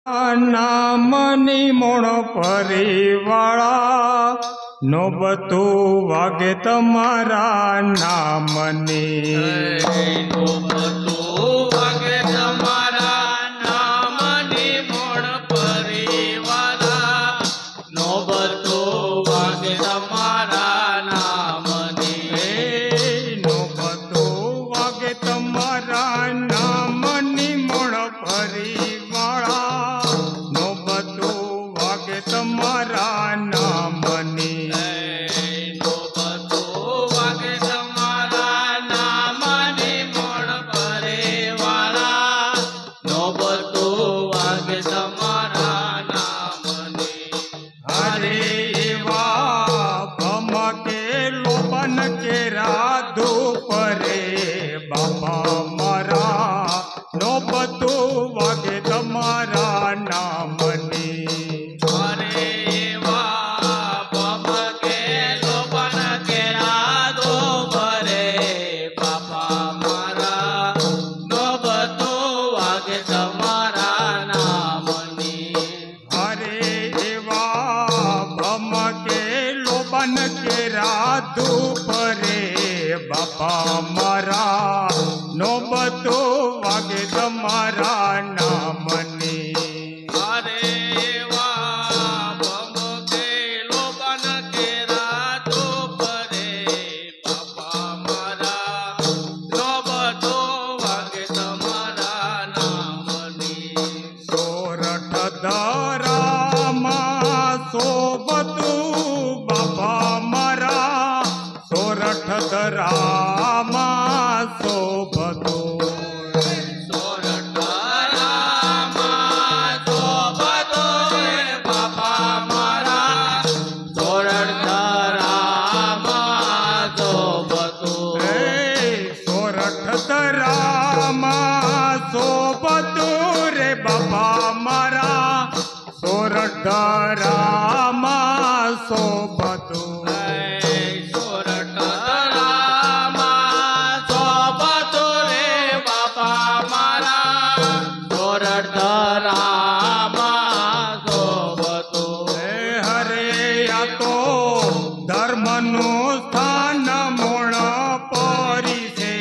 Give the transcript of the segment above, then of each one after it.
નામની મોણ પરિવાળા નોબતું વાગે તમારા નામની નોબતું વાગે તમારા નામની મોણ પરિવાળા નોબતું વાગે તમારા નામની નોબતું વાગે તમારા નામની મોણ પરિવાળા તમારા નામની નોબતું વાગે તમારા નામની મોણ પરિવાળા નોબતું વાગે તમારા નામની હરે એવા ભમકે લોબન કે રાધુ પરે બાપા મારા નોબતું વાગે તમારા નામની કે રાધુ પરે બાપા મારા નોબતું વાગે તમારા નામની અરે વા ભમકે લોબન કે રાધુ પરે બાપા મારા નોબતું વાગે તમારા નામની સોરઠ ધરામાં શોભતું બાપા મારા સોરઠ ધરામાં શોભતું સોરઠ ધરામાં શોભતું બાપા મારા સોરઠ ધરામાં શોભતું સોરઠ ધરામાં શોભતું રે બાપા મારા સોરઠ ધરામાં શોભતું સોરઠ ધરામાં શોભતું રે બાપા મારા સોરઠ ધરામાં શોભતું હરે આ તો ધર્મનું સ્થાન મોણ પરી છે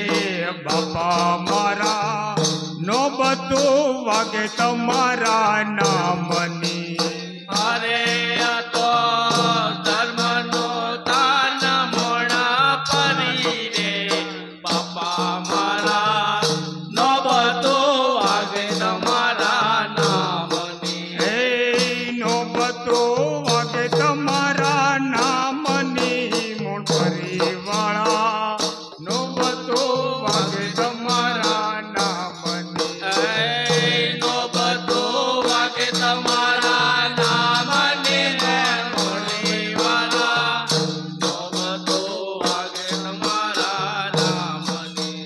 બાપા મારા નોબતું વાગે તમારા નામની અરે તો ધર્મનો તાન મોણા પરી રે બાપા મારા નોબતું વાગે તમારા નામની નોબતું વાગે તમારા નામની મોણ પરિવાળા નોબતું વાગે તમારા નામની નોબતું વાગે તમારા નામની પરિવાળા નોબતું વાગે તમારા નામની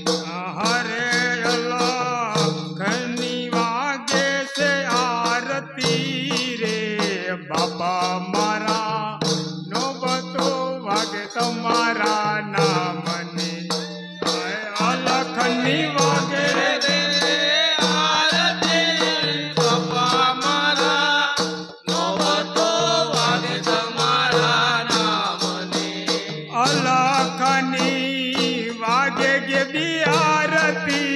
હરે અલખની વાગે છે આરતી રે બાપા મારા નોબતું વાગે તમારા નામની અલખની વાગે રે આરતી બાપા મારા નોબતું વાગે તમારા નામની અલખની વાગે ગે બી આરતી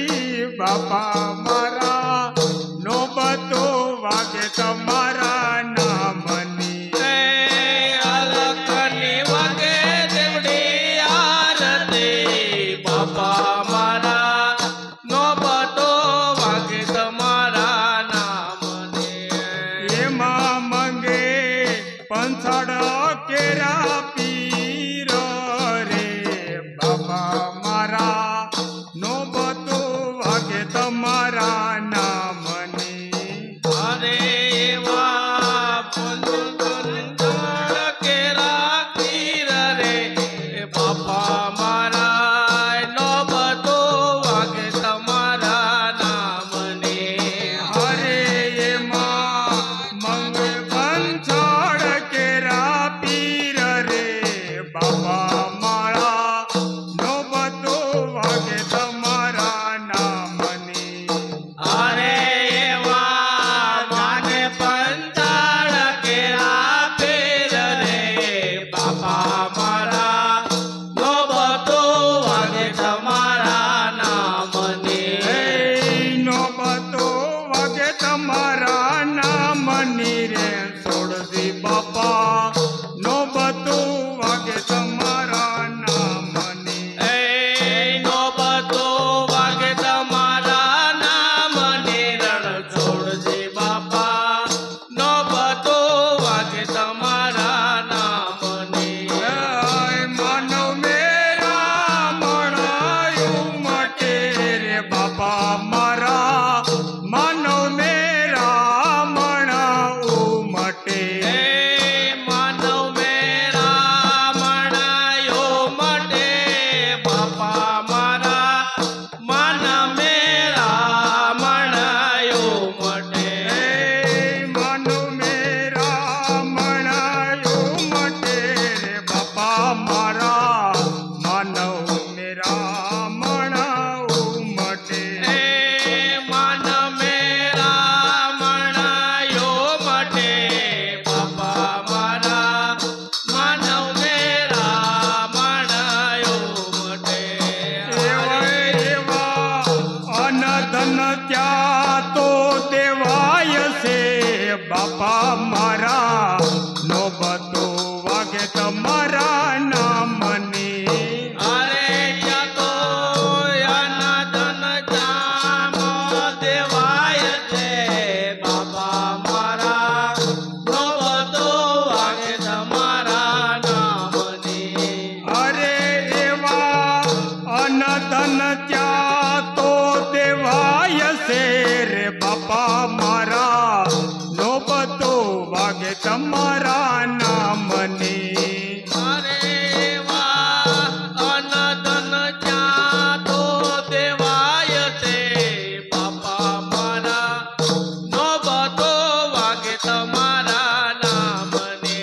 બાપા મારા નોબતું વાગે તમારા નામની અલખની વાગે દેવડી આરતી બાપા મારા નોબતું વાગે તમારા નામની એમાં મંગે પંછાડ કેરા પીર રે બાપા મારા નોબતું વાગે તમારા નામની અરે વા પુંજળ કેરા પીર રે બાપા મારા નોબતું વાગે તમારા નામની હરે એમાં મંગ પંછાડ કેરા પીર રે બાપા મારા નોબતું વાગે તમારા નામની અરે વા માન તમારા નામની રે સોળજી બાપા નો બધું વાગે તમારા નામની એ નોબતો વાગે તમારા નામની રણ છોડજી બાપા નોબતો વાગે તમારા નામની માનવ મેરા મણાયું માટે રે બાપા મારા માનવ મેરા મણાવું માટે એ માનવ મેરા મણાયો માટે બાપા મારા માન મેરા મણાયો માટે માનવ મેરા મણાયું માટે રે બાપા મારા માનવ મેરા મણાવું માટે એ માન મેરા મણાયો માટે બાપા મારા માનવ મેરા મણાયો માટે એવા એવા અનધન ત્યાં તો દેવાય છે બાપા મારા નો બધો વાગે તમારા નામની અરે ક્યાં તો અનાદન જામ દેવાય છે બાપા મારા નો બધો વાગે તમારા નામની અરે એવા અનધન ત્યાં તો દેવાય છે રે બાપા મારા નો બધો વાગે તમારા નામની અરે વા અનદન જ્યાં તો દેવાય છે બાપા મારા નો બધો વાગે તમારા નામને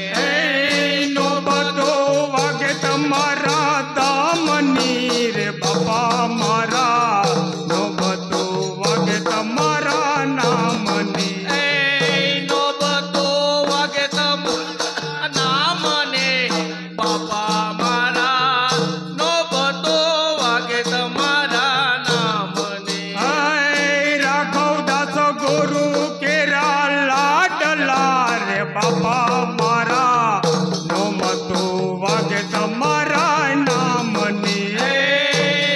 નો બધો વાગે તમારા દામની રે બાપા મારા નો બધો વાગે તમારા નામની નો બધો વાગે તમારા નામને બાપા મારા નો બધો વાગે તમારા નામને રાઘવ દાસ ગુરુ કેરા લાડલા રે બાપા મારા નો મતો વાગે તમારા નામની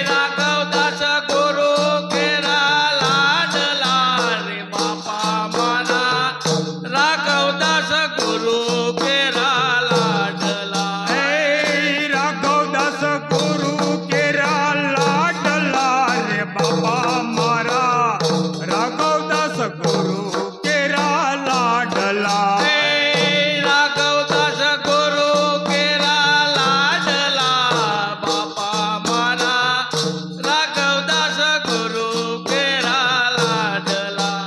રાઘવદાસ ગુરુ કેરા લાડલા રે બાપા મારા રાઘવદાસ ગુરુ કેરા લાડલા રાઘવદાસ ગુરુ કેરા લાડલા રે બાપા મારા રાઘવદાસ ગુરુ કેરા લાડલા રાઘવદાસ ગુરુ કેરા લાડલા બાપા મારા રાઘવદાસ ગુરુ કેરા લાડલા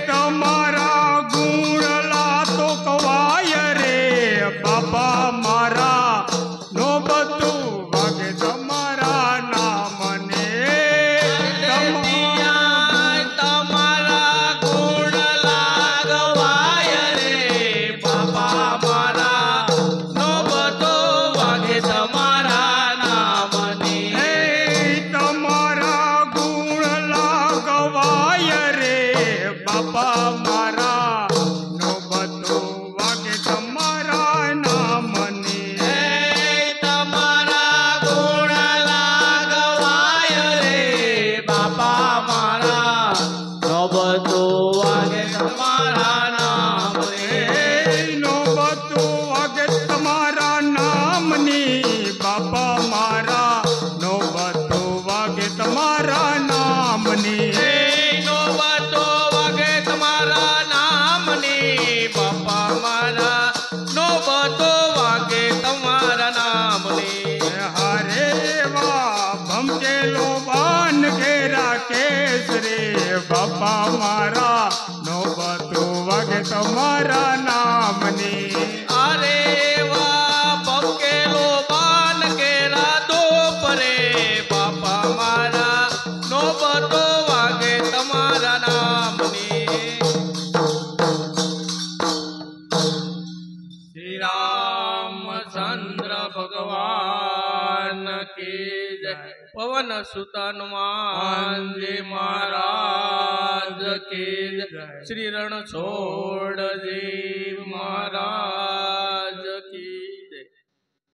તમારા ગુણલા તો કવાય રે બાપા મારા નો બધું વાગે તમારા નામને તમારા ગુણ લાગવાય રે બાપા મારા નો બધો વાગે તમારા નામની તમારા ગુણ લાગવાય રે બાપા મારા નો બધો વાગે તમારા નામની તમારા ગુણ લાગવાય રે બાપા મારા નો બધો વાગે તમારા નામની નો બધો વાગે તમારા નામની બાપા મારા નો બધો વાગે તમારા નામની નો બધો વાગે તમારા નામની બાપા મારા નો બધો વાગે તમારા નામની હરે વા ભમકેલો બાન ઘેરા કેસ રે બાપા મારા નો બધો વાગે તમારા નામની અરે વા પકેલો બાન કેરા દો પરે બાપા મારા નો બધો વાગે તમારા નામની શ્રી રામચંદ્ર ભગવાન કી જય. જય પવન સુત હનુમાનજી મહારાજ કી જય શ્રી રણછોડજી મહારાજ